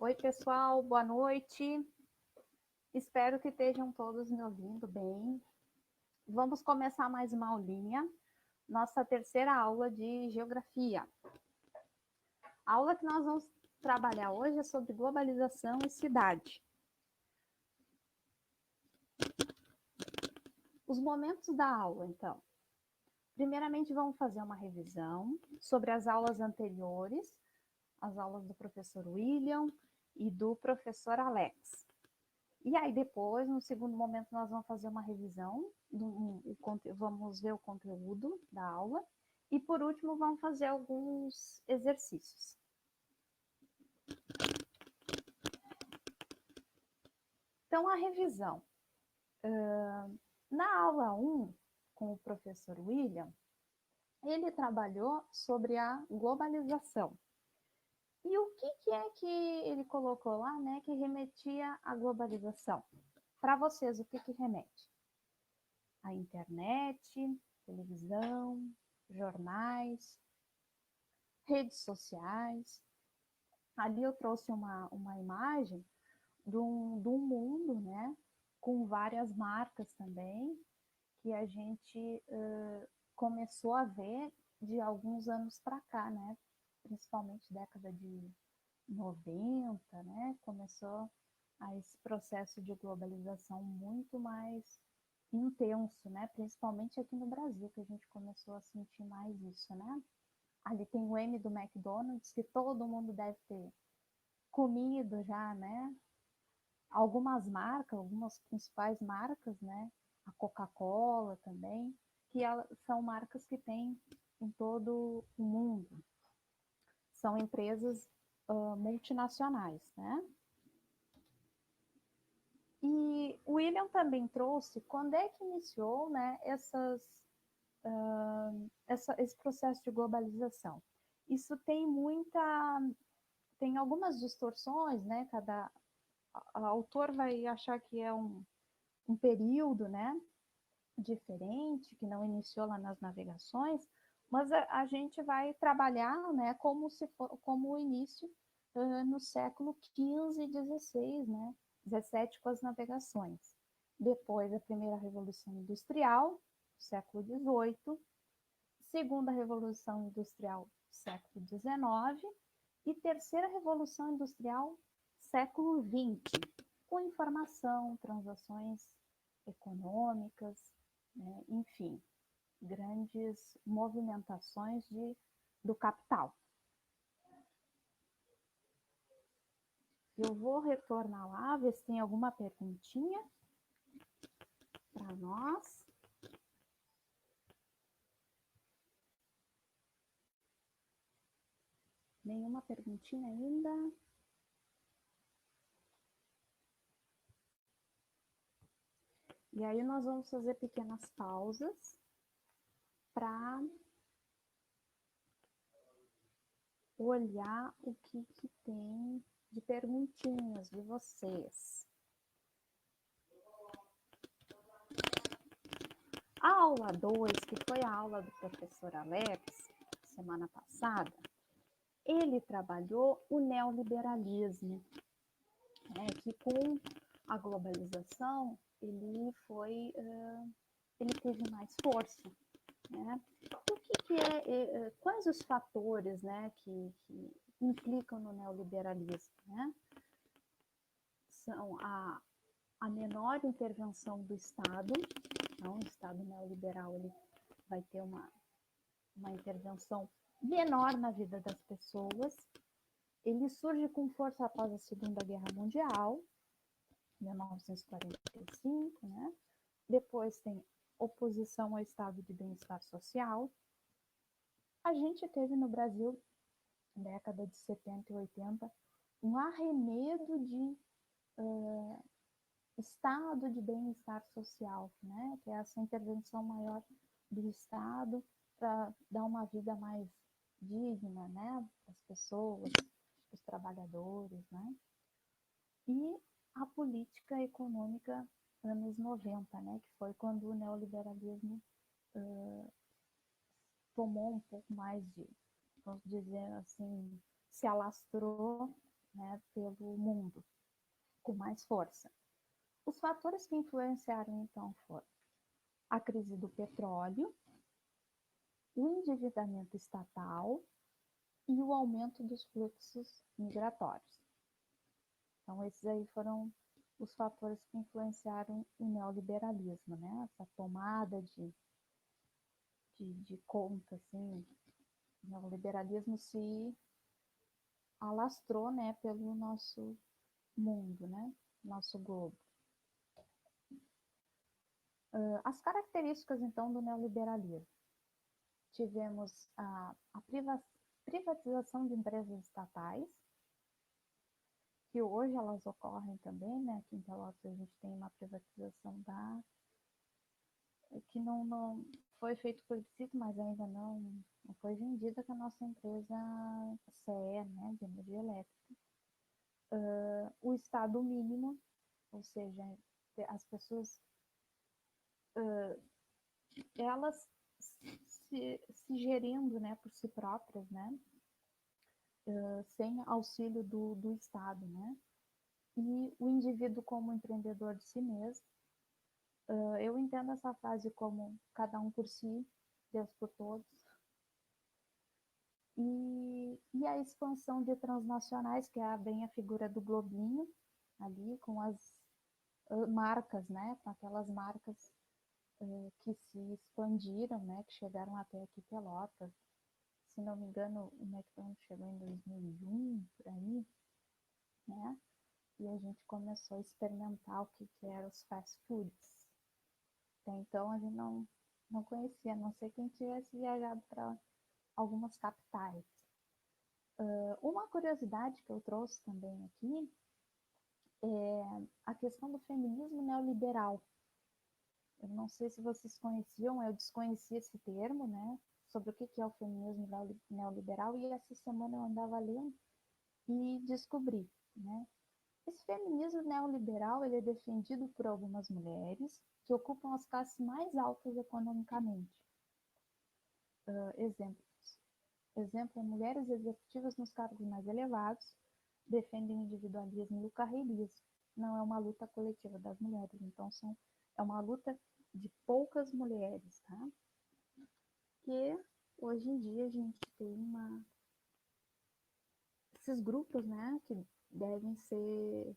Oi, pessoal, boa noite. Espero que estejam todos me ouvindo bem. Vamos começar mais uma aulinha, nossa terceira aula de geografia. A aula que nós vamos trabalhar hoje é sobre globalização e cidade. Os momentos da aula, então. Primeiramente, vamos fazer uma revisão sobre as aulas anteriores, as aulas do professor William e do professor Alex. E aí depois, no segundo momento, nós vamos fazer uma revisão, vamos ver o conteúdo da aula. E por último, vamos fazer alguns exercícios. Então, a revisão. Na aula 1, com o professor William, ele trabalhou sobre a globalização. E o que é que ele colocou lá, né, que remetia à globalização? Para vocês, o que remete? A internet, televisão, jornais, redes sociais. Ali eu trouxe uma imagem de um mundo, né, com várias marcas também, que a gente começou a ver de alguns anos para cá, né, principalmente década de 90, né, começou esse processo de globalização muito mais intenso, né, principalmente aqui no Brasil, que a gente começou a sentir mais isso, né. Ali tem o M do McDonald's, que todo mundo deve ter comido já, né? Algumas marcas, algumas principais marcas, né? A Coca-Cola também, que são marcas que tem em todo o mundo. São empresas multinacionais, né? E o William também trouxe quando é que iniciou, né, esse processo de globalização. Isso tem algumas distorções, né? Cada autor vai achar que é um período, né, diferente, que não iniciou lá nas navegações, mas a gente vai trabalhar, né, como o início no século XV e XVI, né, 17 com as navegações. Depois a primeira Revolução Industrial, século XVIII, segunda Revolução Industrial, século XIX, e terceira Revolução Industrial, século XX, com informação, transações econômicas, né, enfim, grandes movimentações do capital. Eu vou retornar lá, ver se tem alguma perguntinha para nós. Nenhuma perguntinha ainda? E aí nós vamos fazer pequenas pausas para olhar o que tem de perguntinhas de vocês. A aula 2, que foi a aula do professor Alex, semana passada, ele trabalhou o neoliberalismo, né, que com a globalização ele teve mais força, né? O quais os fatores, né, que implicam no neoliberalismo, né? São a menor intervenção do Estado. Então, o Estado neoliberal ele vai ter uma intervenção menor na vida das pessoas. Ele surge com força após a Segunda Guerra Mundial, 1945, né? Depois tem oposição ao estado de bem-estar social. A gente teve no Brasil, década de 70 e 80, um arremedo de estado de bem-estar social, né? Que é essa intervenção maior do Estado para dar uma vida mais digna, né? Para as pessoas, para os trabalhadores, né? E a política econômica anos 90, né? Que foi quando o neoliberalismo tomou um pouco mais de, vamos dizer assim, se alastrou né, pelo mundo, com mais força. Os fatores que influenciaram, então, foram a crise do petróleo, o endividamento estatal e o aumento dos fluxos migratórios. Então, esses aí foram os fatores que influenciaram o neoliberalismo, né? Essa tomada de conta, assim, o neoliberalismo se alastrou, né, pelo nosso mundo, né, nosso globo. As características, então, do neoliberalismo. Tivemos a privatização de empresas estatais, que hoje elas ocorrem também, né? Aqui em Pelotas a gente tem uma privatização que não foi feito plebiscito, mas ainda não foi vendida, com a nossa empresa CE, né, de energia elétrica. O Estado mínimo, ou seja, as pessoas, elas se gerindo, né, por si próprias, né, sem auxílio do Estado, né, e o indivíduo como empreendedor de si mesmo. Eu entendo essa frase como cada um por si, Deus por todos. E a expansão de transnacionais, que é bem a figura do globinho, ali com as marcas, né, com aquelas marcas que se expandiram, né, que chegaram até aqui Pelotas. Se não me engano, o McDonald's chegou em 2001, por aí, né? E a gente começou a experimentar o que eram os fast foods. Até então a gente não conhecia, a não ser quem tivesse viajado para algumas capitais. Uma curiosidade que eu trouxe também aqui é a questão do feminismo neoliberal. Eu não sei se vocês conheciam, eu desconhecia esse termo, né? Sobre o que é o feminismo neoliberal, e essa semana eu andava lendo e descobri, né? Esse feminismo neoliberal, ele é defendido por algumas mulheres que ocupam as classes mais altas economicamente. Exemplo, mulheres executivas nos cargos mais elevados defendem o individualismo e o carreirismo. Não é uma luta coletiva das mulheres, então é uma luta de poucas mulheres, tá? Que hoje em dia a gente tem esses grupos, né, que devem ser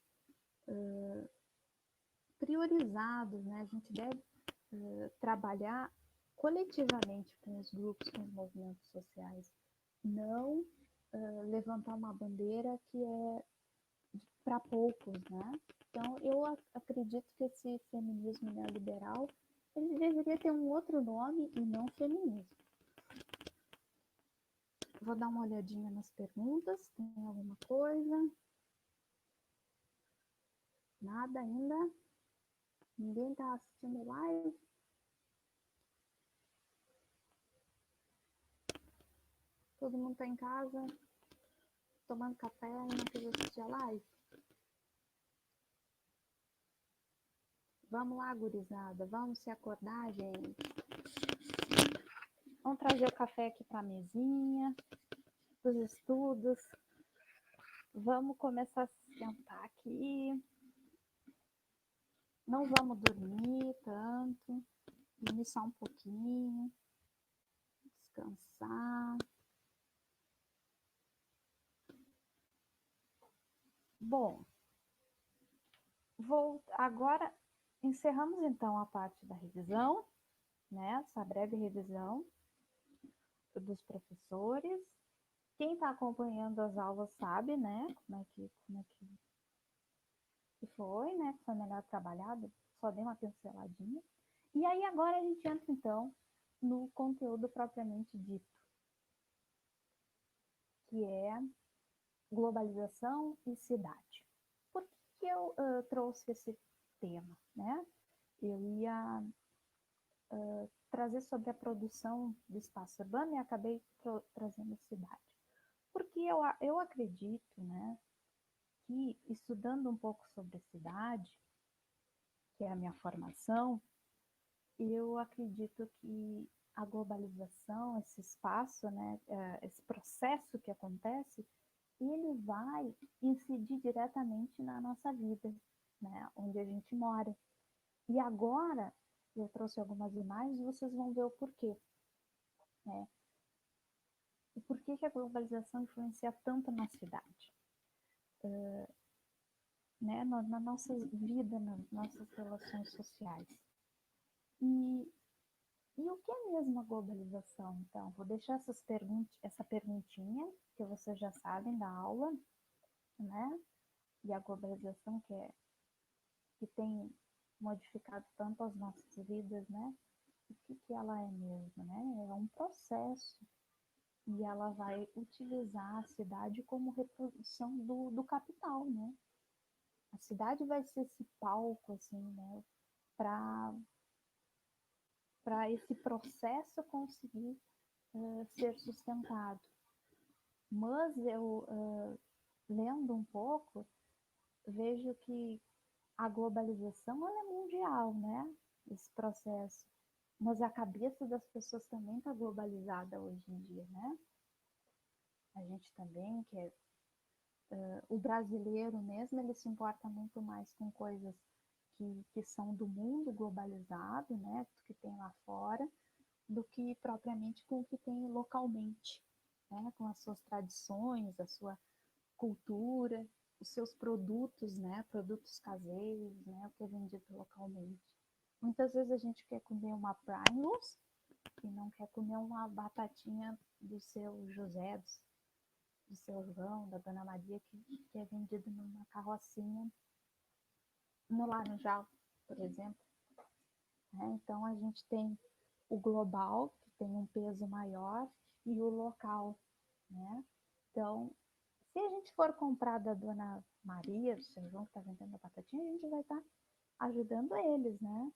priorizados, né? A gente deve trabalhar coletivamente com os grupos, com os movimentos sociais, não levantar uma bandeira que é para poucos, né? Então, eu acredito que esse feminismo neoliberal, ele deveria ter um outro nome e não feminismo. Vou dar uma olhadinha nas perguntas, tem alguma coisa? Nada ainda? Ninguém está assistindo live? Todo mundo está em casa, tomando café e não quis assistir a live? Vamos lá, gurizada, vamos se acordar, gente. Vamos trazer o café aqui para a mesinha dos estudos. Vamos começar a se sentar aqui. Não vamos dormir tanto. Dormir só um pouquinho. Descansar. Bom, agora encerramos então a parte da revisão, né? Essa breve revisão dos professores. Quem está acompanhando as aulas sabe, né? Como é que foi, né? Que foi melhor trabalhado. Só dei uma pinceladinha. E aí agora a gente entra então no conteúdo propriamente dito, que é globalização e cidade. Por que eu trouxe esse tema, né? Eu ia trazer sobre a produção do espaço urbano e acabei trazendo cidade. Porque eu acredito, né, que estudando um pouco sobre a cidade, que é a minha formação, eu acredito que a globalização, esse espaço, né, esse processo que acontece, ele vai incidir diretamente na nossa vida, né, onde a gente mora. E agora, eu trouxe algumas imagens, vocês vão ver o porquê, né? E por que a globalização influencia tanto na cidade? Né, na nossa vida, nas nossas relações sociais. E o que é mesmo a globalização? Então, vou deixar essa perguntinha, que vocês já sabem da aula, né? E a globalização que tem modificado tanto as nossas vidas, né? O que ela é mesmo, né? É um processo e ela vai utilizar a cidade como reprodução do capital, né? A cidade vai ser esse palco, assim, né? Para esse processo conseguir ser sustentado. Mas eu, lendo um pouco, vejo que a globalização ela é mundial, né? Esse processo. Mas a cabeça das pessoas também está globalizada hoje em dia, né? A gente também, o brasileiro mesmo, ele se importa muito mais com coisas que são do mundo globalizado, né? Que tem lá fora, do que propriamente com o que tem localmente, né? Com as suas tradições, a sua cultura, os seus produtos, né? Produtos caseiros, né? O que é vendido localmente. Muitas vezes a gente quer comer uma Pringles e não quer comer uma batatinha do seu José, do seu João, da Dona Maria, que é vendido numa carrocinha no Laranjal, por exemplo. Então a gente tem o global, que tem um peso maior, e o local, né? Então, se a gente for comprar da Dona Maria, do seu João, que está vendendo a batatinha, a gente vai estar ajudando eles, né?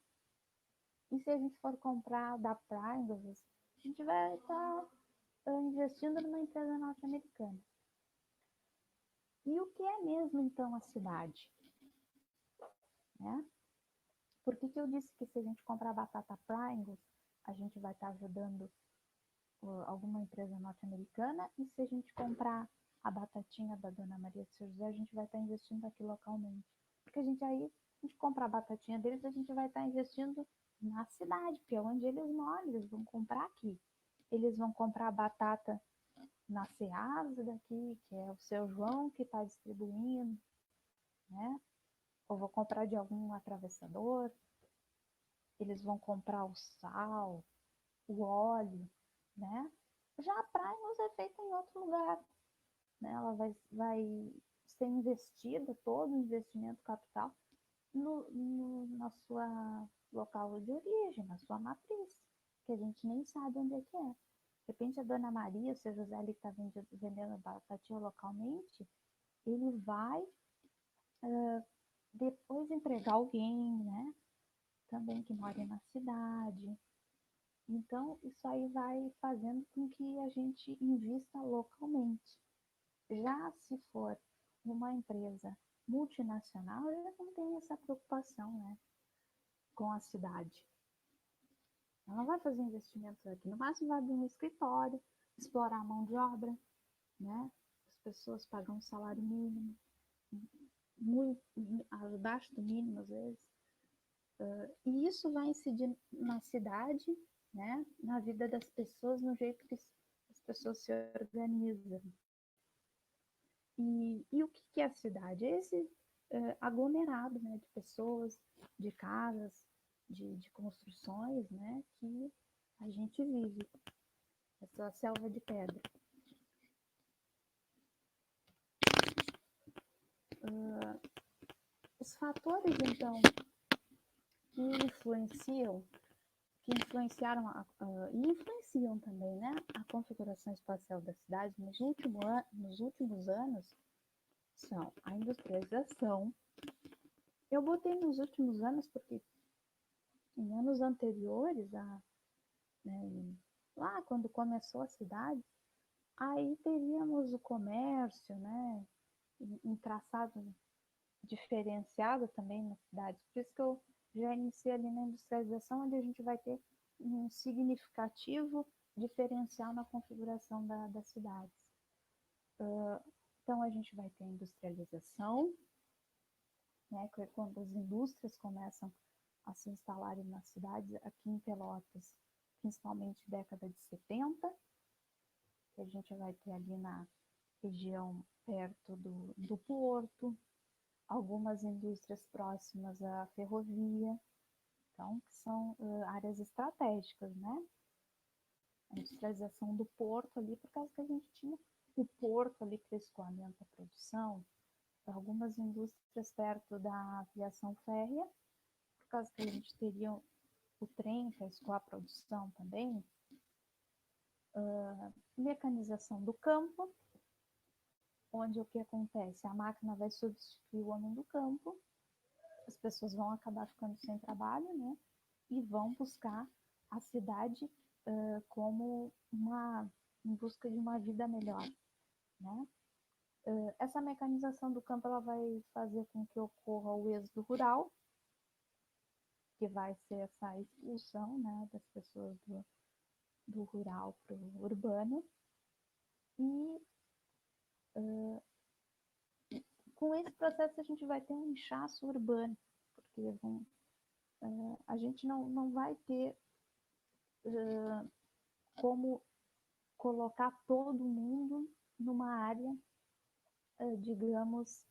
E se a gente for comprar da Pringles, a gente vai estar investindo numa empresa norte-americana. E o que é mesmo, então, a cidade? Né? Por que eu disse que se a gente comprar batata Pringles, a gente vai estar ajudando alguma empresa norte-americana, e se a gente comprar a batatinha da Dona Maria de São José, a gente vai estar investindo aqui localmente. Porque a gente comprar a batatinha deles, a gente vai estar investindo na cidade, porque é onde eles moram, eles vão comprar aqui. Eles vão comprar a batata na Ceasa daqui, que é o seu João que está distribuindo, né? Ou vou comprar de algum atravessador. Eles vão comprar o sal, o óleo, né? Já a Primus é feita em outro lugar, né? Ela vai ser investida, todo o investimento capital, na sua local de origem, na sua matriz, que a gente nem sabe onde é que é. De repente, a Dona Maria, o seu José ali que está vendendo batatinha localmente, ele vai depois entregar alguém, né? Também que mora na cidade. Então, isso aí vai fazendo com que a gente invista localmente. Já se for uma empresa multinacional, já não tem essa preocupação, né, com a cidade. Ela vai fazer investimentos aqui. No máximo, vai abrir um escritório, explorar a mão de obra, né? As pessoas pagam um salário mínimo, muito abaixo do mínimo, às vezes. E isso vai incidir na cidade, né? Na vida das pessoas, no jeito que as pessoas se organizam. E o que é a cidade? É esse aglomerado, né, de pessoas, de casas, de construções, né, que a gente vive. Essa selva de pedra. Os fatores, então, que influenciaram e influenciam também, né, a configuração espacial da cidade nos últimos anos são a industrialização. Eu botei nos últimos anos porque em anos anteriores, né, lá quando começou a cidade, aí teríamos o comércio, né, um traçado diferenciado também nas cidades. Por isso que eu já iniciei ali na industrialização, onde a gente vai ter um significativo diferencial na configuração das cidades. Então, a gente vai ter a industrialização, né, que é quando as indústrias começam a se instalarem nas cidades, aqui em Pelotas, principalmente década de 70, que a gente vai ter ali na região perto do porto, algumas indústrias próximas à ferrovia, então, que são áreas estratégicas, né? A industrialização do porto ali, por causa que a gente tinha o porto ali para escoamento da produção, algumas indústrias perto da aviação férrea, por causa que a gente teria o trem para escoar a produção também, mecanização do campo, onde o que acontece? A máquina vai substituir o homem do campo, as pessoas vão acabar ficando sem trabalho, né? E vão buscar a cidade como em busca de uma vida melhor, né? Essa mecanização do campo ela vai fazer com que ocorra o êxodo rural, que vai ser essa expulsão, né, das pessoas do rural para o urbano. E com esse processo a gente vai ter um inchaço urbano, porque a gente não vai ter como colocar todo mundo numa área, digamos,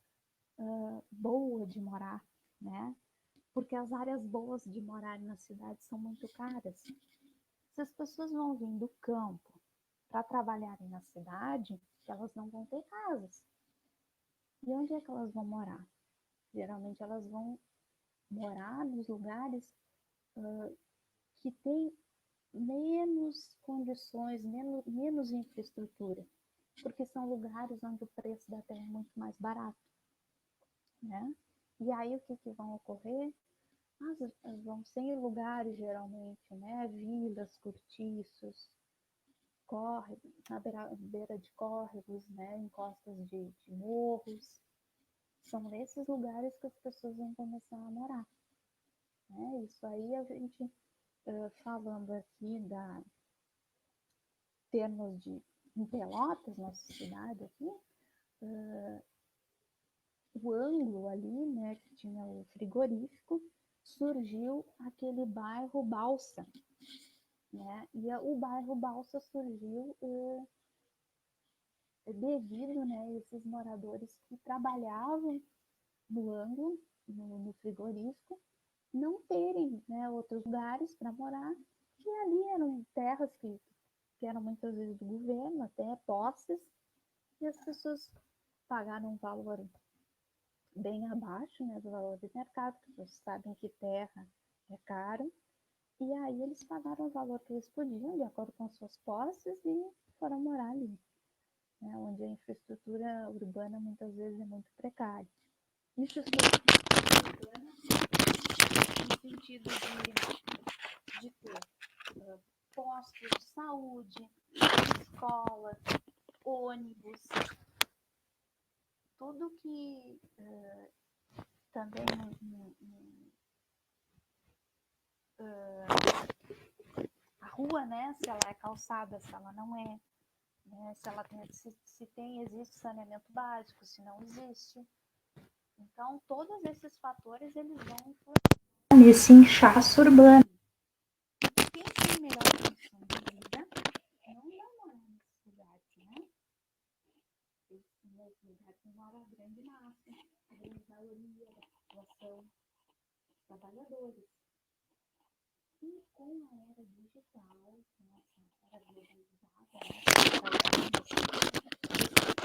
boa de morar, né? Porque as áreas boas de morar na cidade são muito caras. Se as pessoas vão vir do campo para trabalharem na cidade, elas não vão ter casas. E onde é que elas vão morar? Geralmente elas vão morar nos lugares que têm menos condições, menos infraestrutura, porque são lugares onde o preço da terra é muito mais barato, né? E aí o que vão ocorrer? Vão ser lugares geralmente, né? Vilas, cortiços, córregos, na beira de córregos, né? Encostas de morros. São nesses lugares que as pessoas vão começar a morar, né? Isso aí a gente, falando aqui termos de em Pelotas, nossa cidade aqui, o ângulo ali, né, que tinha o frigorífico, surgiu aquele bairro Balsa, né? E o bairro Balsa surgiu devido, né, esses moradores que trabalhavam no ângulo, no frigorífico, não terem, né, outros lugares para morar, e ali eram terras que eram muitas vezes do governo, até posses, e as pessoas pagaram um valor bem abaixo, né, do valor de mercado, porque vocês sabem que terra é caro, e aí eles pagaram o valor que eles podiam, de acordo com as suas posses, e foram morar ali, né, onde a infraestrutura urbana muitas vezes é muito precária. Infraestrutura urbana no sentido de ter postos de saúde, escolas, ônibus, tudo que também a rua, né, se ela é calçada, se ela não é, né, se ela tem, se tem, existe saneamento básico, se não existe. Então, todos esses fatores, eles vão influenciar nesse inchaço urbano. Quem tem melhor condição de vida não vai morar nesses lugares, né? Nesses lugares mora a grande massa, a grande maioria da população, trabalhadores. E com a era digital, com essa era globalizada,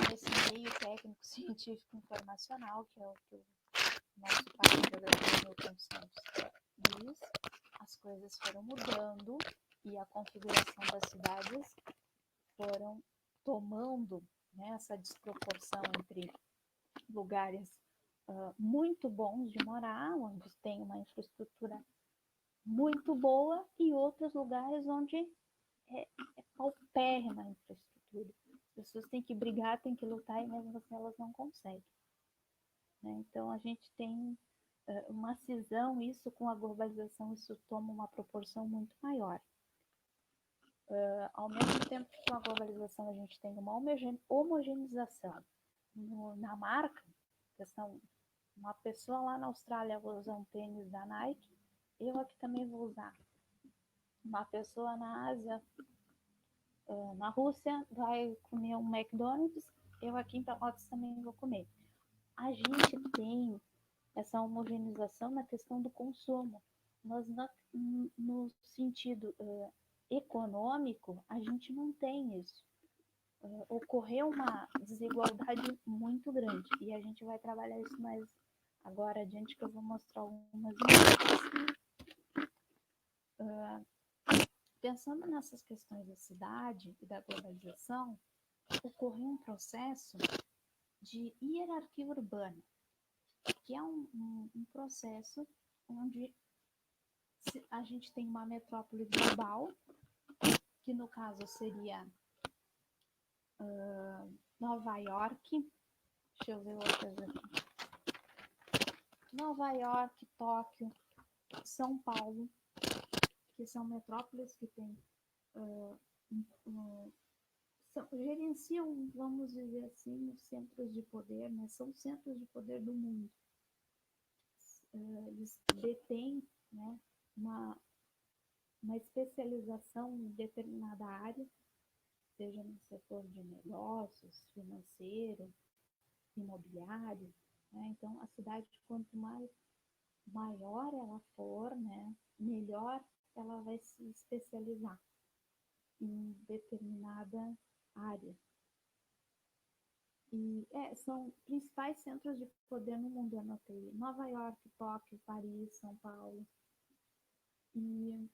nesse meio técnico, científico, informacional, que é o que o nosso pai, o jogador Milton Santos, diz, as coisas foram mudando e a configuração das cidades foram tomando, né, essa desproporção entre lugares muito bons de morar, onde tem uma infraestrutura muito boa, e outros lugares onde é paupérrima a infraestrutura. As pessoas têm que brigar, têm que lutar, e mesmo assim elas não conseguem, né? Então a gente tem uma cisão, isso com a globalização, isso toma uma proporção muito maior. Ao mesmo tempo que com a globalização a gente tem uma homogeneização na marca, questão, uma pessoa lá na Austrália usa um tênis da Nike, eu aqui também vou usar. Uma pessoa na Ásia, na Rússia, vai comer um McDonald's, eu aqui em Pelotas também vou comer. A gente tem essa homogeneização na questão do consumo, mas no sentido econômico, a gente não tem isso. Ocorreu uma desigualdade muito grande, e a gente vai trabalhar isso mais agora adiante, que eu vou mostrar algumas imagens. Pensando nessas questões da cidade e da globalização, ocorreu um processo de hierarquia urbana, que é um processo onde a gente tem uma metrópole global, que no caso seria Nova York, deixa eu ver outras aqui. Nova York, Tóquio, São Paulo, que são metrópoles que têm gerenciam, vamos dizer assim, os centros de poder, né? São centros de poder do mundo. Eles detêm, né, uma especialização em determinada área, seja no setor de negócios, financeiro, imobiliário, né? Então, a cidade, quanto maior ela for, né, melhor ela vai se especializar em determinada área. E são principais centros de poder no mundo, anotei. Nova York, Tóquio, Paris, São Paulo. E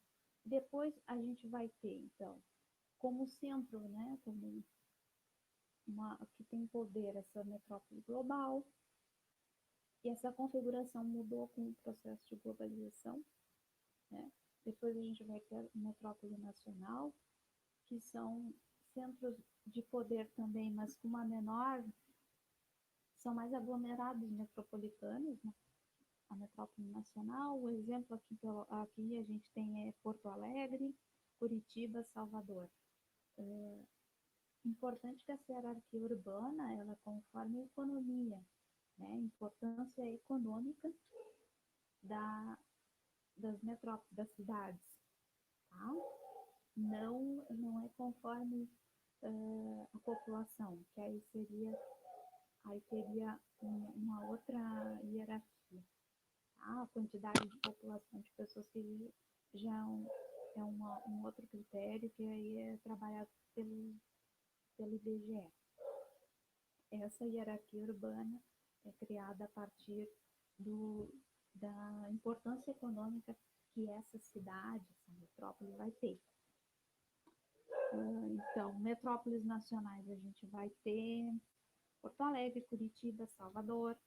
depois a gente vai ter, então, como centro, né, como que tem poder essa metrópole global. E essa configuração mudou com o processo de globalização, né? Depois a gente vai ter metrópole nacional, que são centros de poder também, mas com uma menor, são mais aglomerados metropolitanos, né? A metrópole nacional, o exemplo aqui a gente tem Porto Alegre, Curitiba, Salvador. Importante que essa hierarquia urbana, ela conforme a economia, né? A importância econômica das metrópoles, das cidades, tá? Não é conforme a população, que aí teria uma outra hierarquia. Tá? A quantidade de população de pessoas que já é um outro critério, que aí é trabalhado pelo IBGE. Essa hierarquia urbana é criada a partir da importância econômica que essa cidade, essa metrópole vai ter. Então, metrópoles nacionais a gente vai ter Porto Alegre, Curitiba, Salvador.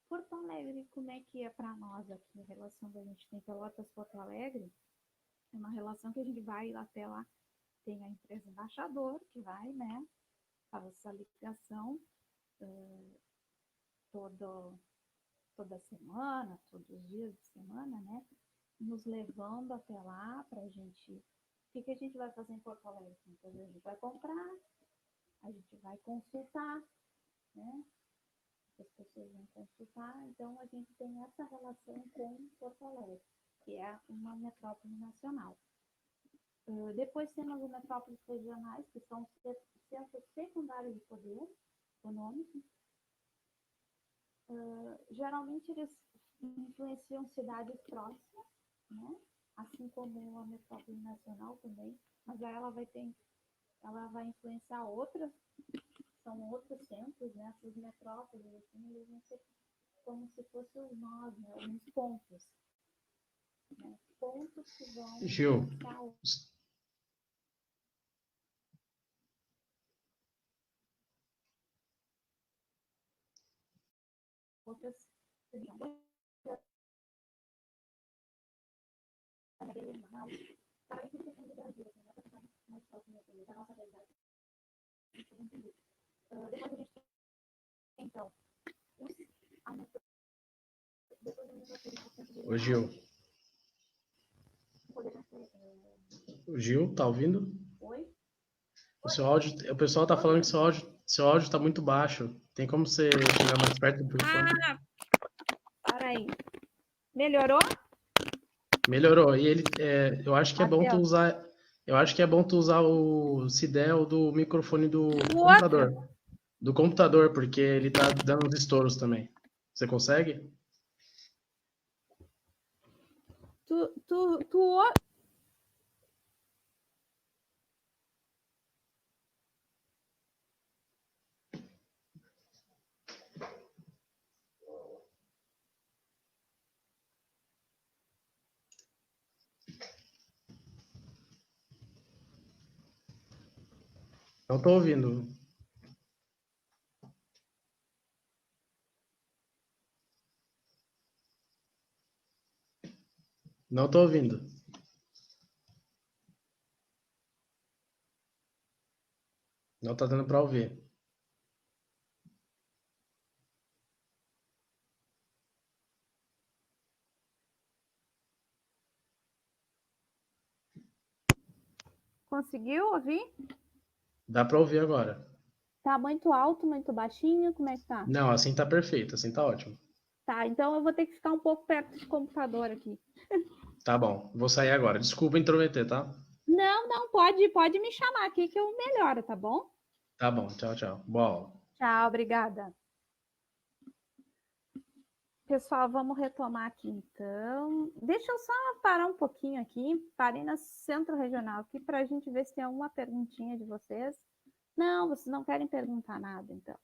Porto Alegre, como é que é para nós aqui, a relação que a gente tem Pelotas-Porto Alegre? É uma relação que a gente vai até lá, tem a empresa embaixador, que vai, né, faz essa ligação toda semana, todos os dias de semana, né, nos levando até lá para a gente... O que a gente vai fazer em Porto Alegre? Então, a gente vai comprar, a gente vai consultar, né? As pessoas vão consultar, então a gente tem essa relação com Porto Alegre, que é uma metrópole nacional. Depois temos as metrópoles regionais, que são centros secundários de poder econômico. Geralmente eles influenciam cidades próximas, né? Assim como a metrópole nacional também, mas aí ela vai influenciar outras, são outros centros, né? Essas metrópoles, assim, eles vão ser como se fossem os nós, né? Alguns pontos. Né? Pontos que vão Gil, outras. Então, o Gil. O Gil, tá ouvindo? Oi? O pessoal tá falando que seu áudio tá muito baixo. Tem como você chegar mais perto do microfone? Para aí. Melhorou? Melhorou. E eu acho que é bom tu Matheus, usar, eu acho que é bom tu usar o se der o do microfone do o outro. computador. Do computador, porque ele tá dando uns estouros também. Você consegue? Tu. Não tô ouvindo. Não tô ouvindo. Não tá dando pra ouvir. Conseguiu ouvir? Dá pra ouvir agora. Tá muito alto, muito baixinho? Como é que tá? Não, assim tá perfeito, assim tá ótimo. Tá, então eu vou ter que ficar um pouco perto do computador aqui. Tá bom, vou sair agora. Desculpa intrometer, tá? Não, pode me chamar aqui que eu melhoro, tá bom? Tá bom, tchau, tchau. Boa aula. Tchau, obrigada. Pessoal, vamos retomar aqui então. Deixa eu só parar um pouquinho aqui. Parei na Centro Regional aqui para a gente ver se tem alguma perguntinha de vocês. Não, vocês não querem perguntar nada, então.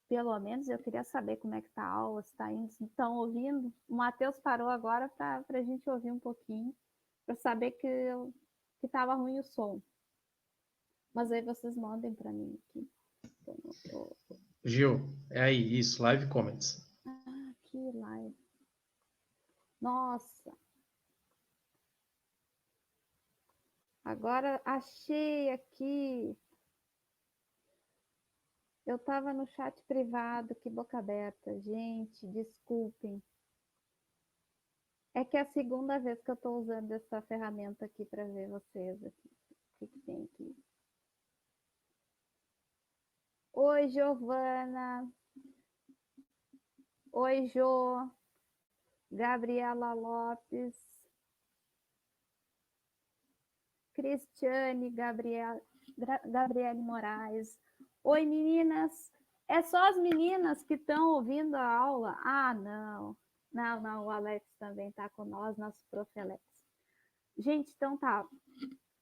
Pelo menos eu queria saber como é que tá a aula, se tá indo, se estão ouvindo. O Matheus parou agora para a gente ouvir um pouquinho, para saber que estava ruim o som. Mas aí vocês mandem para mim aqui. Gil, é aí, isso, live comments. Que live. Nossa. Agora achei aqui. Eu estava no chat privado, que boca aberta. Gente, desculpem. É que é a segunda vez que eu estou usando essa ferramenta aqui para ver vocês aqui. O que tem aqui? Oi, Giovana. Oi, Jô. Gabriela Lopes. Cristiane, Gabriele Moraes. Oi, meninas. É só as meninas que estão ouvindo a aula? Ah, não. Não, o Alex também está com nós, nosso prof. Alex. Gente, então tá.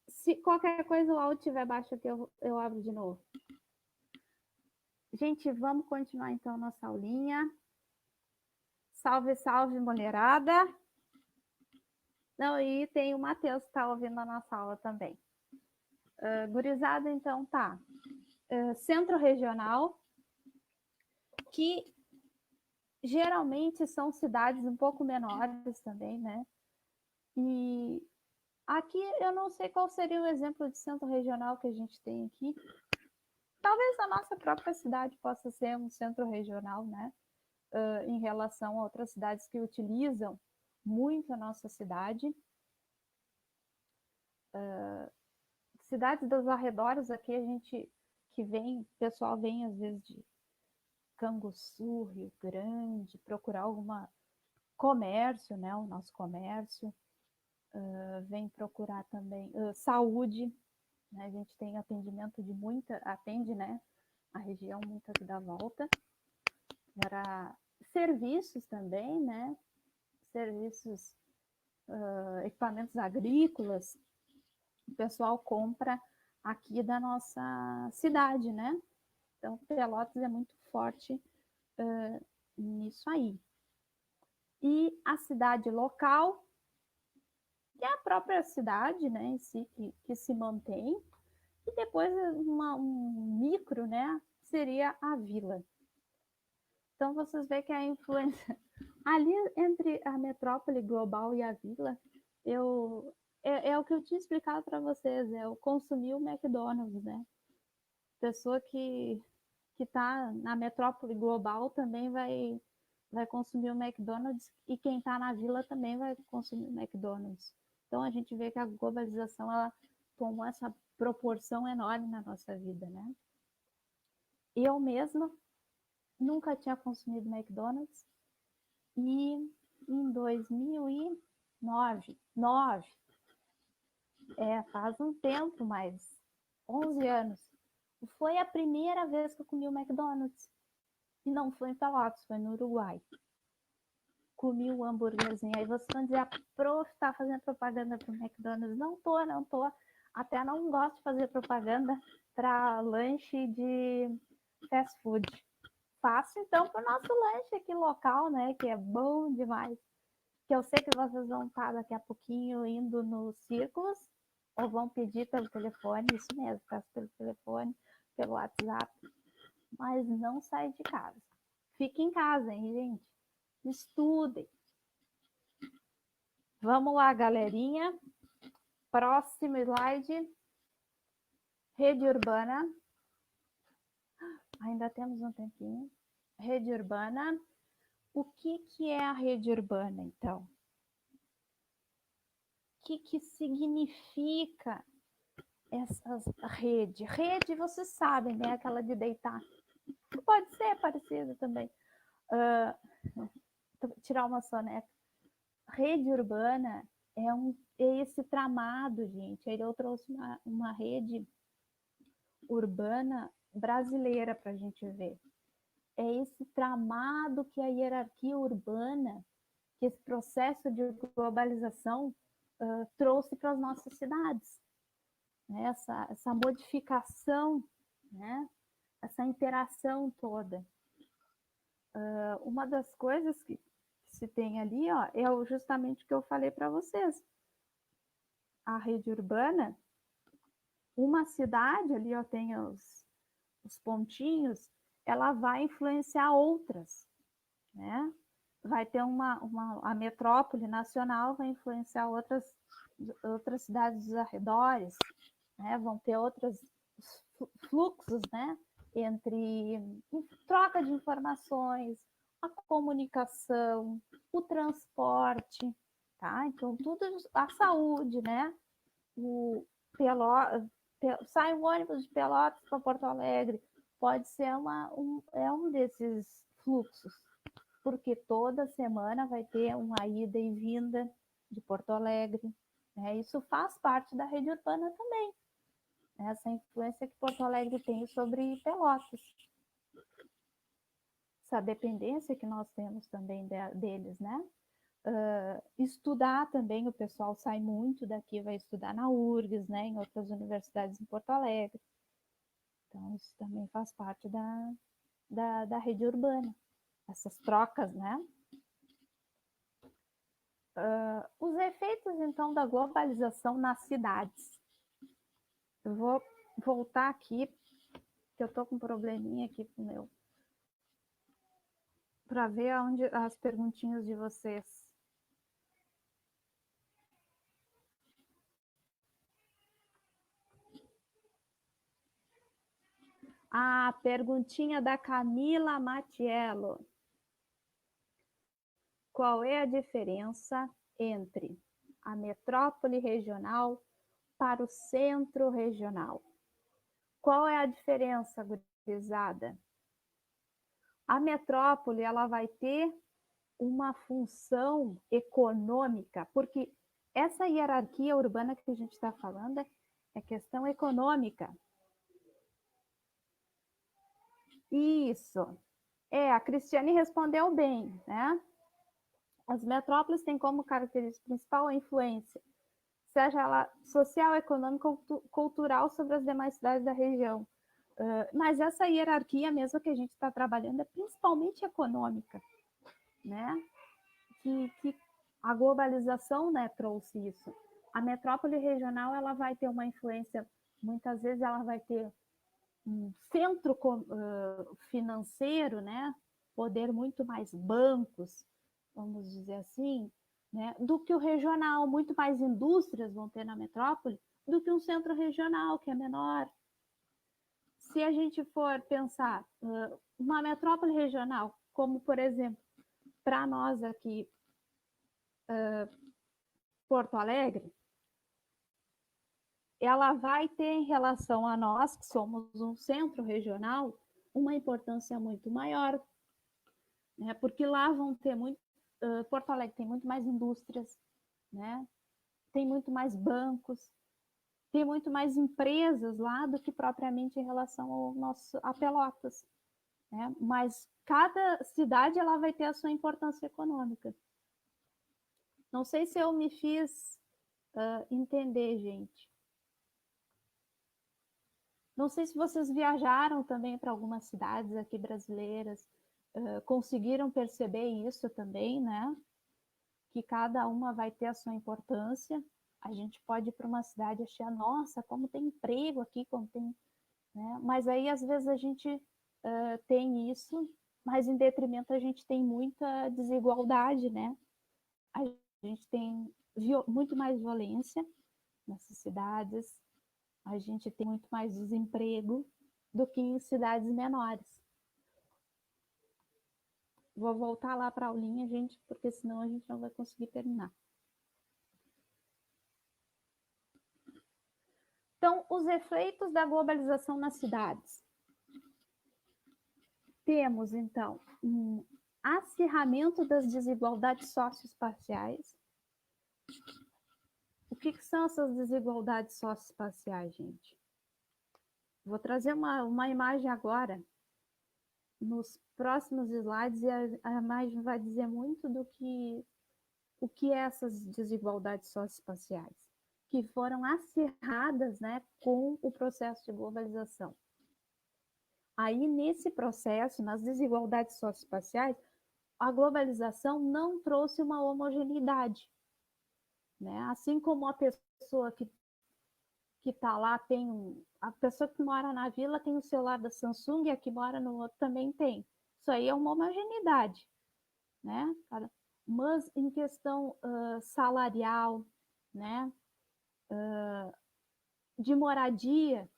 Se qualquer coisa o áudio estiver baixo aqui, eu abro de novo. Gente, vamos continuar então nossa aulinha. Salve, salve, mulherada. Não, e tem o Matheus que está ouvindo a nossa aula também. Gurizada, então tá. Centro regional, que geralmente são cidades um pouco menores também, né? E aqui eu não sei qual seria o exemplo de centro regional que a gente tem aqui. Talvez a nossa própria cidade possa ser um centro regional, né? Em relação a outras cidades que utilizam muito a nossa cidade. Cidades dos arredores aqui, a gente que vem, o pessoal vem às vezes de Canguçu, Rio Grande, procurar alguma comércio, né? O nosso comércio. Vem procurar também saúde, né? A gente tem atendimento de muita, atende, né? A região muito aqui da volta. Para serviços também, né? Serviços, equipamentos agrícolas, o pessoal compra aqui da nossa cidade, né? Então, Pelotas é muito forte nisso aí. E a cidade local, que é a própria cidade, né, em si, que se mantém, e depois um micro, né, seria a vila. Então, vocês veem que a influência ali entre a metrópole global e a vila, é o que eu tinha explicado para vocês, é o consumir o McDonald's, né? Pessoa que está na metrópole global também vai consumir o McDonald's e quem está na vila também vai consumir o McDonald's. Então a gente vê que a globalização ela tomou essa proporção enorme na nossa vida, né? Eu mesma nunca tinha consumido McDonald's e em 2009, faz um tempo, mas 11 anos, foi a primeira vez que eu comi o McDonald's. E não foi em Pelotas, foi no Uruguai. Comi o hambúrguerzinho. Aí vocês vão dizer, a prof tá fazendo propaganda pro McDonald's. Não tô. Até não gosto de fazer propaganda para lanche de fast food. Faço então pro nosso lanche aqui local, né? Que é bom demais. Que eu sei que vocês vão estar daqui a pouquinho indo nos círculos ou vão pedir pelo telefone, isso mesmo, peço pelo telefone, pelo WhatsApp, mas não sai de casa. Fique em casa, hein, gente? Estudem. Vamos lá, galerinha. Próximo slide. Rede urbana. Ainda temos um tempinho. Rede urbana. O que é a rede urbana, então? O que significa essa rede? Rede, vocês sabem, né? Aquela de deitar. Pode ser parecida também. Tirar uma soneca. Rede urbana é esse tramado, gente. Aí eu trouxe uma rede urbana brasileira para a gente ver. É esse tramado que a hierarquia urbana, que esse processo de globalização trouxe para as nossas cidades. Né? Essa modificação, né? Essa interação toda. Uma das coisas que se tem ali, ó, é justamente o que eu falei para vocês. A rede urbana, uma cidade ali, ó, tem os pontinhos, ela vai influenciar outras, né? Vai ter a metrópole nacional vai influenciar outras cidades dos arredores, né? Vão ter outros fluxos, né? Entre troca de informações, a comunicação, o transporte, tá? Então, tudo, a saúde, né? Sai um ônibus de Pelotas para Porto Alegre, pode ser um desses fluxos, porque toda semana vai ter uma ida e vinda de Porto Alegre, né? Isso faz parte da rede urbana também, né? Essa influência que Porto Alegre tem sobre Pelotas, essa dependência que nós temos também deles, né? Estudar também, o pessoal sai muito daqui, vai estudar na URGS, né, em outras universidades em Porto Alegre. Então, isso também faz parte da rede urbana, essas trocas, né? Os efeitos, então, da globalização nas cidades. Eu vou voltar aqui, que eu estou com um probleminha aqui com o meu, para ver onde as perguntinhas de vocês. A perguntinha da Camila Matiello. Qual é a diferença entre a metrópole regional para o centro regional? Qual é a diferença, gurizada? A metrópole, ela vai ter uma função econômica, porque essa hierarquia urbana que a gente está falando é questão econômica. Isso. A Cristiane respondeu bem, né? As metrópoles têm como característica principal a influência, seja ela social, econômica ou cultural, sobre as demais cidades da região. Mas essa hierarquia mesmo que a gente está trabalhando é principalmente econômica, né? Que a globalização, né, trouxe isso. A metrópole regional, ela vai ter uma influência, muitas vezes ela vai ter um centro financeiro, né, poder muito mais bancos, vamos dizer assim, né, do que o regional. Muito mais indústrias vão ter na metrópole do que um centro regional, que é menor. Se a gente for pensar uma metrópole regional, como, por exemplo, para nós aqui, Porto Alegre, ela vai ter em relação a nós, que somos um centro regional, uma importância muito maior, né? Porque lá vão ter muito, Porto Alegre tem muito mais indústrias, né? Tem muito mais bancos, tem muito mais empresas lá do que propriamente em relação a Pelotas, né? Mas cada cidade ela vai ter a sua importância econômica. Não sei se eu me fiz entender, gente. Não sei se vocês viajaram também para algumas cidades aqui brasileiras, conseguiram perceber isso também, né? Que cada uma vai ter a sua importância. A gente pode ir para uma cidade e achar, nossa, como tem emprego aqui, como tem, né? Mas aí às vezes a gente tem isso, mas em detrimento a gente tem muita desigualdade, né? A gente tem muito mais violência nessas cidades, a gente tem muito mais desemprego do que em cidades menores. Vou voltar lá para a aulinha, gente, porque senão a gente não vai conseguir terminar. Então, os efeitos da globalização nas cidades. Temos, então, um acirramento das desigualdades socioespaciais. O que são essas desigualdades socioespaciais, gente? Vou trazer uma imagem agora, nos próximos slides, e a imagem vai dizer muito do que o que é essas desigualdades socioespaciais, que foram acirradas, né, com o processo de globalização. Aí, nesse processo, nas desigualdades socioespaciais, a globalização não trouxe uma homogeneidade, né? Assim como a pessoa que está lá a pessoa que mora na vila tem o celular da Samsung e a que mora no outro também tem. Isso aí é uma homogeneidade, né? Mas em questão salarial, né? De moradia,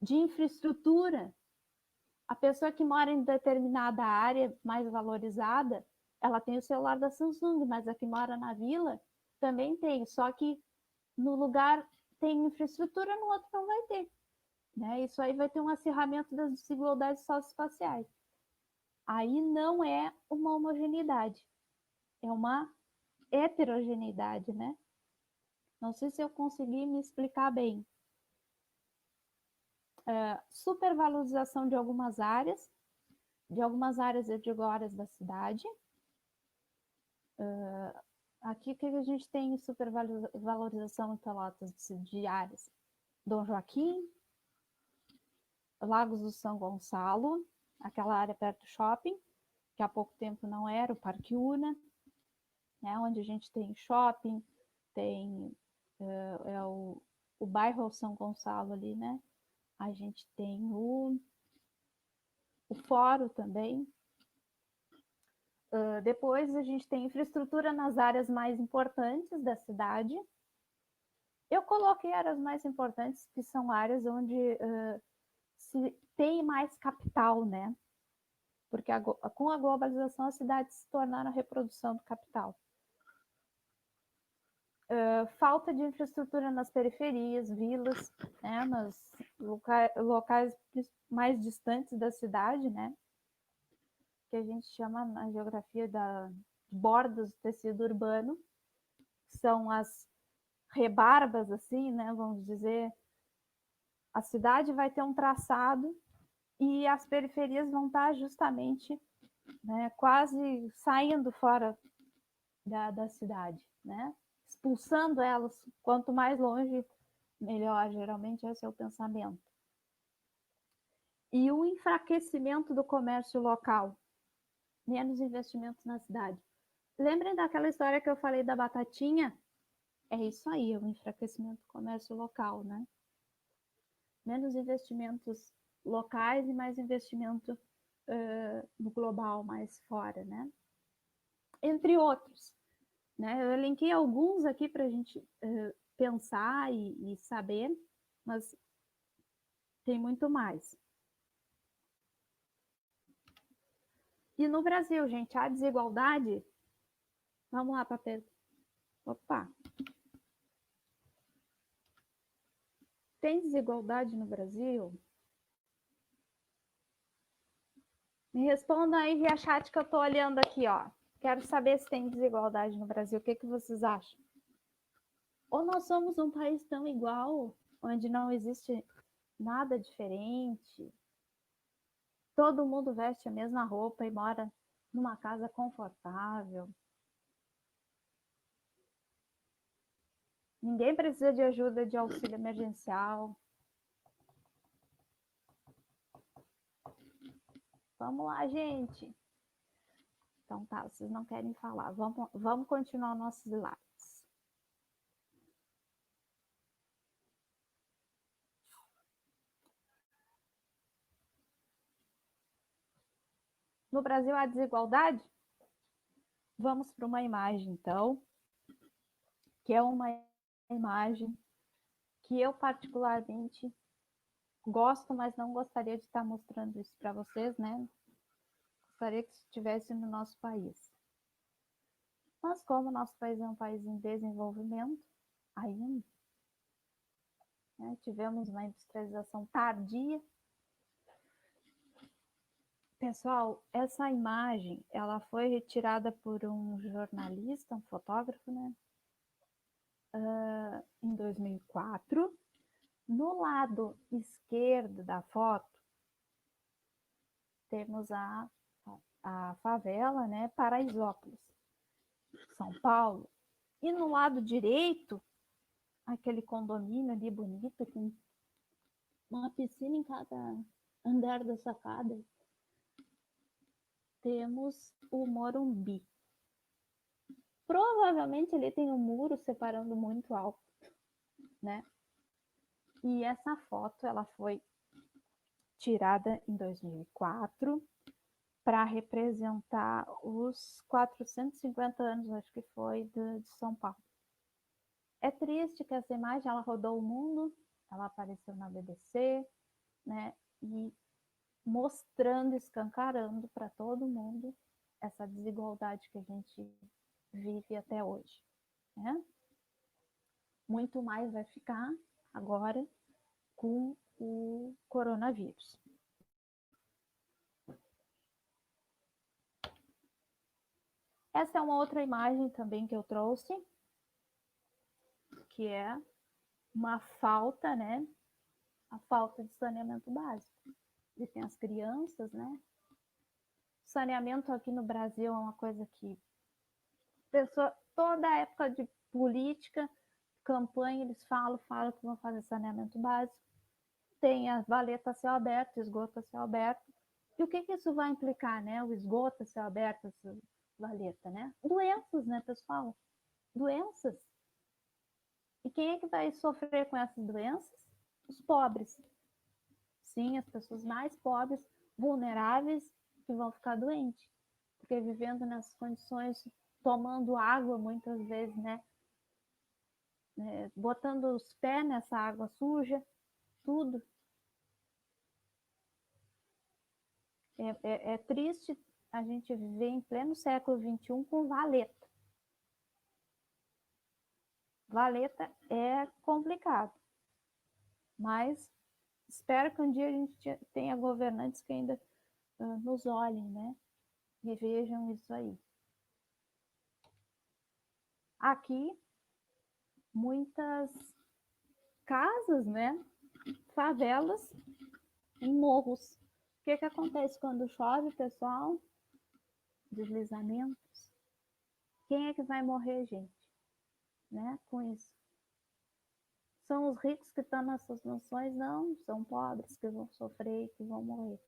de infraestrutura, a pessoa que mora em determinada área mais valorizada, ela tem o celular da Samsung, mas a que mora na vila também tem, só que no lugar tem infraestrutura, no outro não vai ter. Né? Isso aí vai ter um acirramento das desigualdades socioespaciais. Aí não é uma homogeneidade, é uma heterogeneidade, né? Não sei se eu consegui me explicar bem. Supervalorização de algumas áreas eu digo áreas da cidade. Aqui que a gente tem supervalorização em Pelotas de áreas. Dom Joaquim, Lagos do São Gonçalo, aquela área perto do shopping, que há pouco tempo não era, o Parque Una, né, onde a gente tem shopping, tem o bairro São Gonçalo ali, né? A gente tem o fórum também. Depois a gente tem infraestrutura nas áreas mais importantes da cidade. Eu coloquei áreas mais importantes, que são áreas onde se tem mais capital, né? Porque com a globalização as cidades se tornaram a reprodução do capital. Falta de infraestrutura nas periferias, vilas, né? Nos locais mais distantes da cidade, né? Que a gente chama na geografia da bordas do tecido urbano, que são as rebarbas, assim, né? Vamos dizer, a cidade vai ter um traçado e as periferias vão estar justamente, né, quase saindo fora da cidade, né? Expulsando elas, quanto mais longe, melhor. Geralmente esse é o pensamento. E o enfraquecimento do comércio local, menos investimentos na cidade. Lembrem daquela história que eu falei da batatinha? É isso aí, é o enfraquecimento do comércio local, né? Menos investimentos locais e mais investimento no global, mais fora, né? Entre outros. Né? Eu elenquei alguns aqui para a gente pensar e saber, mas tem muito mais. E no Brasil, gente, a desigualdade... Vamos lá, papel. Opa! Tem desigualdade no Brasil? Me respondam aí via chat que eu estou olhando aqui, ó. Quero saber se tem desigualdade no Brasil. O que vocês acham? Ou nós somos um país tão igual, onde não existe nada diferente? Todo mundo veste a mesma roupa e mora numa casa confortável. Ninguém precisa de ajuda de auxílio emergencial. Vamos lá, gente. Então tá, vocês não querem falar. Vamos continuar nossos slides. No Brasil há desigualdade? Vamos para uma imagem, então, que é uma imagem que eu particularmente gosto, mas não gostaria de estar mostrando isso para vocês, né? Gostaria que estivesse no nosso país. Mas como nosso país é um país em desenvolvimento, ainda, né, tivemos uma industrialização tardia. Pessoal, essa imagem, ela foi retirada por um jornalista, um fotógrafo, né? Em 2004. No lado esquerdo da foto, temos a favela, né? Paraisópolis, São Paulo. E no lado direito, aquele condomínio ali bonito, com uma piscina em cada andar da sacada, temos o Morumbi. Provavelmente ele tem um muro separando muito alto, né? E essa foto, ela foi tirada em 2004 para representar os 450 anos, acho que foi, de São Paulo. É triste que essa imagem, ela rodou o mundo, ela apareceu na BBC, né? E mostrando, escancarando para todo mundo essa desigualdade que a gente vive até hoje, né? Muito mais vai ficar agora com o coronavírus. Essa é uma outra imagem também que eu trouxe, que é uma falta, né? A falta de saneamento básico. E tem as crianças, né? Saneamento aqui no Brasil é uma coisa que toda época de política, campanha, eles falam que vão fazer saneamento básico. Tem a valeta a céu aberto, esgoto a céu aberto. E o que isso vai implicar, né? O esgoto a céu aberto, essa valeta, né? Doenças, né, pessoal? Doenças. E quem é que vai sofrer com essas doenças? Os pobres. Sim, as pessoas mais pobres, vulneráveis, que vão ficar doentes. Porque vivendo nessas condições, tomando água muitas vezes, né? Botando os pés nessa água suja, tudo. É triste a gente viver em pleno século XXI com valeta. Valeta é complicado, mas espero que um dia a gente tenha governantes que ainda nos olhem, né? E vejam isso aí. Aqui, muitas casas, né? Favelas em morros. O que acontece quando chove, pessoal? Deslizamentos. Quem é que vai morrer, gente? Né? Com isso. São os ricos que estão nessas mansões? Não, são pobres que vão sofrer e que vão morrer.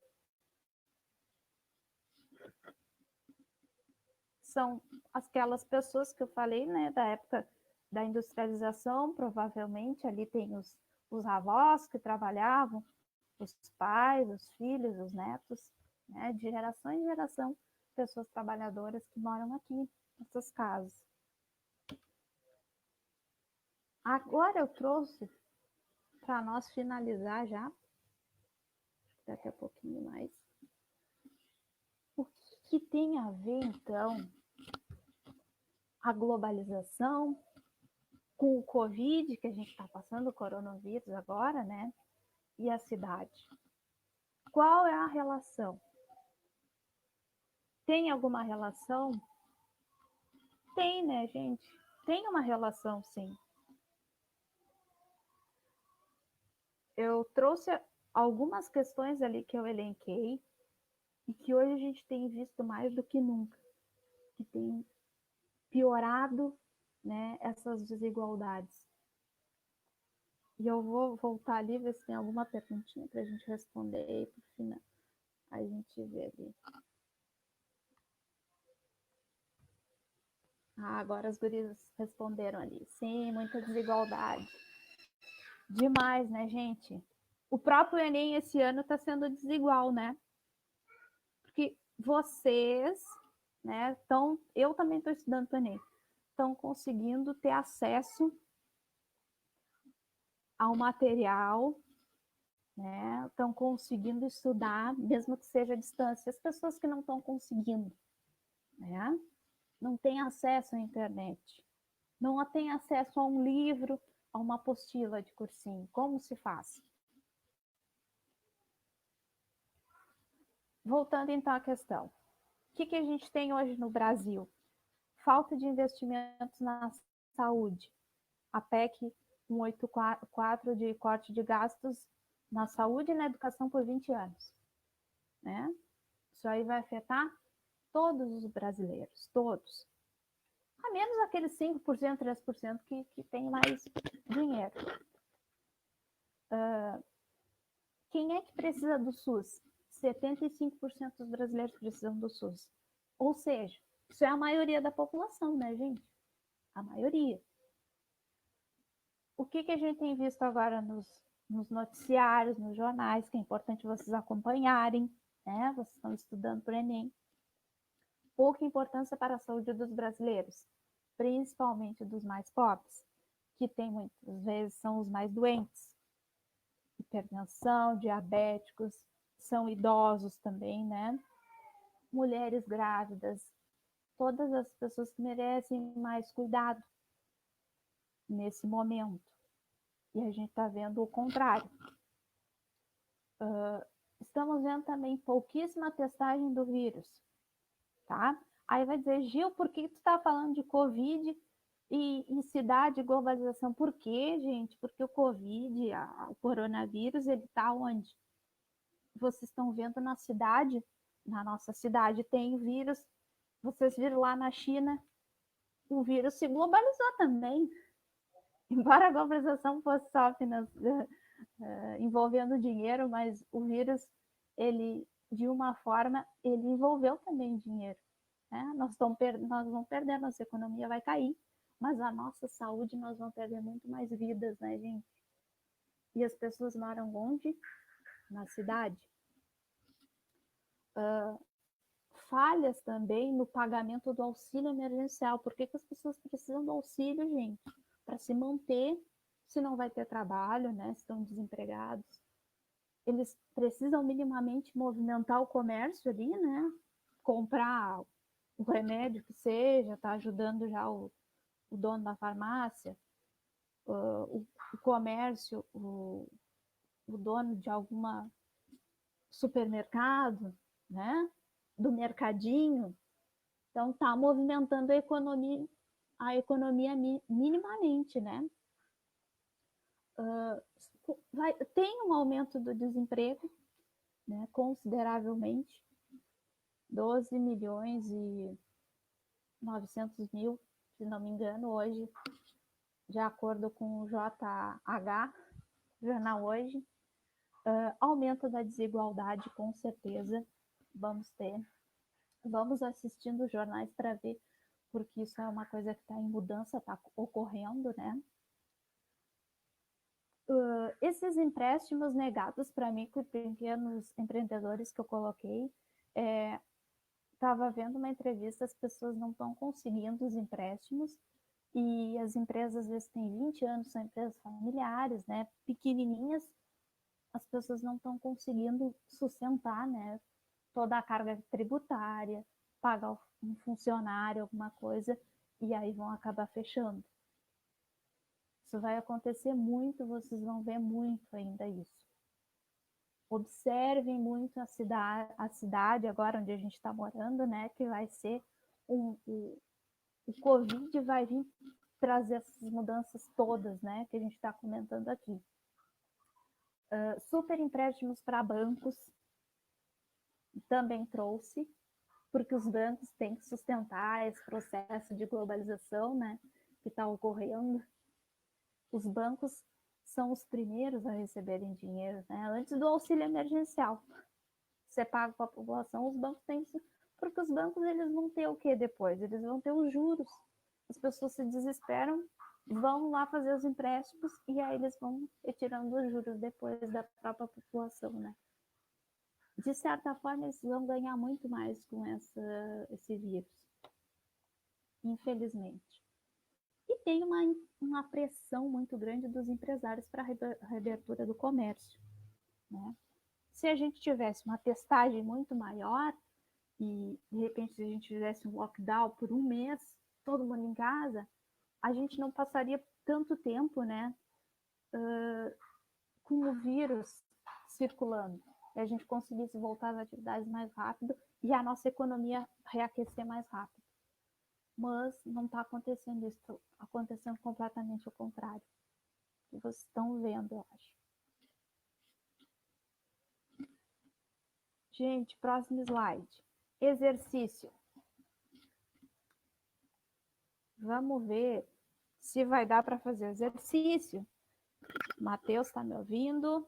São aquelas pessoas que eu falei, né, da época da industrialização, provavelmente ali tem os avós que trabalhavam, os pais, os filhos, os netos, né, de geração em geração, pessoas trabalhadoras que moram aqui, nessas casas. Agora eu trouxe, para nós finalizar já, daqui a pouquinho mais, o que tem a ver, então, a globalização com o Covid, que a gente está passando, o coronavírus agora, né? E a cidade. Qual é a relação? Tem alguma relação? Tem, né, gente? Tem uma relação, sim. Eu trouxe algumas questões ali que eu elenquei e que hoje a gente tem visto mais do que nunca, que tem piorado, né, essas desigualdades. E eu vou voltar ali, ver se tem alguma perguntinha para a gente responder aí para o final. A gente vê ali. Ah, agora as gurias responderam ali. Sim, muita desigualdade. Demais, né, gente? O próprio Enem esse ano está sendo desigual, né? Porque vocês, né, eu também estou estudando para o Enem, estão conseguindo ter acesso ao material, né? Estão conseguindo estudar, mesmo que seja à distância. As pessoas que não estão conseguindo, né? Não têm acesso à internet, não têm acesso a um livro, a uma apostila de cursinho. Como se faz? Voltando então à questão. O que a gente tem hoje no Brasil? Falta de investimentos na saúde. A PEC 184 de corte de gastos na saúde e na educação por 20 anos. Né? Isso aí vai afetar todos os brasileiros, todos. A menos aqueles 5%, 3% que tem mais dinheiro. Quem é que precisa do SUS? 75% dos brasileiros precisam do SUS. Ou seja, isso é a maioria da população, né, gente? A maioria. O que a gente tem visto agora nos noticiários, nos jornais, que é importante vocês acompanharem, né? Vocês estão estudando para o Enem. Pouca importância para a saúde dos brasileiros, principalmente dos mais pobres, que tem muitas vezes são os mais doentes. Hipertensão, diabéticos, são idosos também, né? Mulheres grávidas, todas as pessoas que merecem mais cuidado nesse momento. E a gente está vendo o contrário. Estamos vendo também pouquíssima testagem do vírus, tá? Aí vai dizer, Gil, por que tu está falando de Covid e cidade e globalização? Por quê, gente? Porque o Covid, o coronavírus, ele está onde? Vocês estão vendo na cidade, na nossa cidade tem vírus. Vocês viram lá na China, o vírus se globalizou também. Embora a globalização fosse só envolvendo dinheiro, mas o vírus, ele, de uma forma, ele envolveu também dinheiro. Né? Nós vamos perder, nossa economia vai cair, mas a nossa saúde nós vamos perder muito mais vidas, né, gente? E as pessoas moram onde? Na cidade. Falhas também no pagamento do auxílio emergencial. Por que as pessoas precisam do auxílio, gente? Para se manter, se não vai ter trabalho, né? Se estão desempregados. Eles precisam minimamente movimentar o comércio ali, né? Comprar o remédio que seja, tá ajudando já o dono da farmácia, o comércio, o dono de alguma supermercado, né? Do mercadinho. Então, está movimentando a economia minimamente, né? Tem um aumento do desemprego, né, consideravelmente, 12 milhões e 900 mil, se não me engano, hoje, de acordo com o JH, jornal hoje. Aumento da desigualdade, com certeza, vamos ter. Vamos assistindo os jornais para ver, porque isso é uma coisa que está em mudança, está ocorrendo, né? Esses empréstimos negados para micro e pequenos empreendedores que eu coloquei, estava vendo uma entrevista, as pessoas não estão conseguindo os empréstimos, e as empresas às vezes têm 20 anos, são empresas familiares, né, pequenininhas, as pessoas não estão conseguindo sustentar, né, toda a carga tributária, pagar um funcionário, alguma coisa, e aí vão acabar fechando. Isso vai acontecer muito, vocês vão ver muito ainda isso. Observem muito a cidade agora onde a gente está morando, né? Que vai ser o Covid vai vir trazer essas mudanças todas, né? Que a gente está comentando aqui. Super empréstimos para bancos também trouxe, porque os bancos têm que sustentar esse processo de globalização, né? Que está ocorrendo. Os bancos são os primeiros a receberem dinheiro, né? Antes do auxílio emergencial. Você paga para a população, os bancos têm isso, porque os bancos eles vão ter o que depois? Eles vão ter os juros. As pessoas se desesperam, vão lá fazer os empréstimos e aí eles vão retirando os juros depois da própria população, né? De certa forma, eles vão ganhar muito mais com esse vírus, infelizmente. E tem uma pressão muito grande dos empresários para a reabertura do comércio, né? Se a gente tivesse uma testagem muito maior e, de repente, se a gente tivesse um lockdown por um mês, todo mundo em casa, a gente não passaria tanto tempo, né, com o vírus circulando. E a gente conseguisse voltar às atividades mais rápido e a nossa economia reaquecer mais rápido. Mas não está acontecendo isso, está acontecendo completamente o contrário. Que vocês estão vendo, eu acho. Gente, próximo slide. Exercício. Vamos ver se vai dar para fazer o exercício. Matheus, está me ouvindo?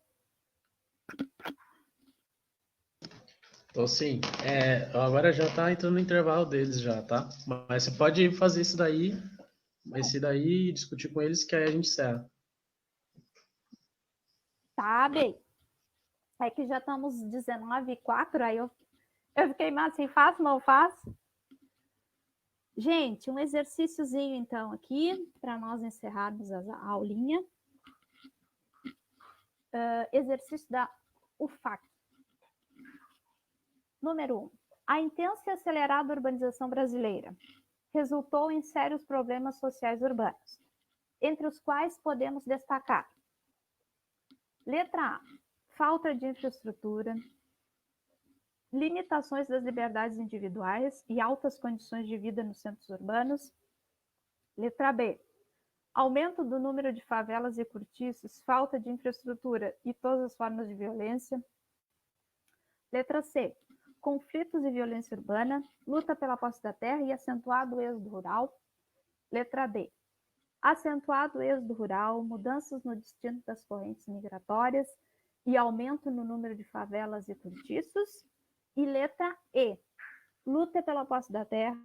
Tô sim. Agora já tá entrando no intervalo deles já, tá? Mas você pode fazer esse daí e discutir com eles que aí a gente encerra. Tá bem. É que já estamos 19h04, aí eu fiquei mais assim, faço, não faço? Gente, um exercíciozinho então aqui, para nós encerrarmos a aulinha. Exercício da UFAC. Número 1. A intensa e acelerada urbanização brasileira resultou em sérios problemas sociais urbanos, entre os quais podemos destacar: letra A, falta de infraestrutura, limitações das liberdades individuais e altas condições de vida nos centros urbanos. Letra B, aumento do número de favelas e cortiços, falta de infraestrutura e todas as formas de violência. Letra C, conflitos e violência urbana, luta pela posse da terra e acentuado êxodo rural. Letra D, acentuado êxodo rural, mudanças no destino das correntes migratórias e aumento no número de favelas e cortiços. E letra E, luta pela posse da terra,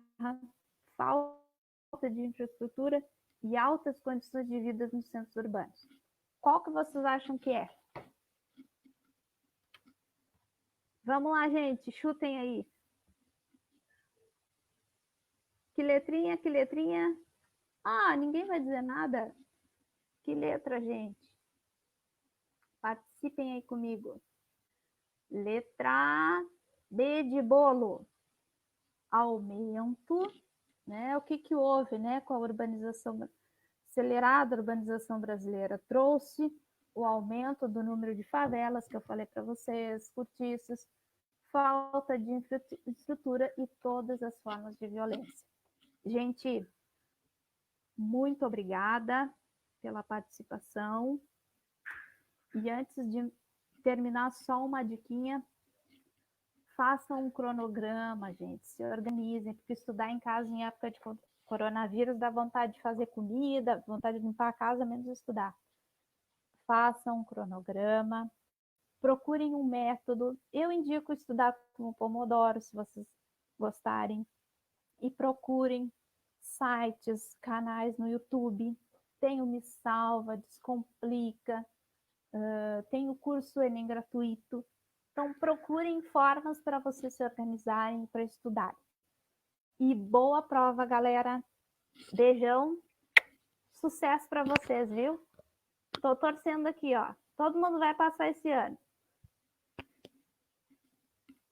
falta de infraestrutura e altas condições de vida nos centros urbanos. Qual que vocês acham que é? Vamos lá, gente, chutem aí. Que letrinha, que letrinha? Ah, ninguém vai dizer nada. Que letra, gente? Participem aí comigo. Letra B de bolo. Aumento, né? O que houve, né, com a urbanização acelerada, a urbanização brasileira trouxe o aumento do número de favelas, que eu falei para vocês, cortiços, falta de infraestrutura e todas as formas de violência. Gente, muito obrigada pela participação. E antes de terminar, só uma diquinha. Façam um cronograma, gente, se organizem, porque estudar em casa em época de coronavírus dá vontade de fazer comida, vontade de limpar a casa, menos estudar. Façam um cronograma, procurem um método. Eu indico estudar com o Pomodoro, se vocês gostarem, e procurem sites, canais no YouTube. Tem o Me Salva, Descomplica, tem o curso Enem gratuito. Então, procurem formas para vocês se organizarem para estudar. E boa prova, galera. Beijão. Sucesso para vocês, viu? Estou torcendo aqui, ó. Todo mundo vai passar esse ano.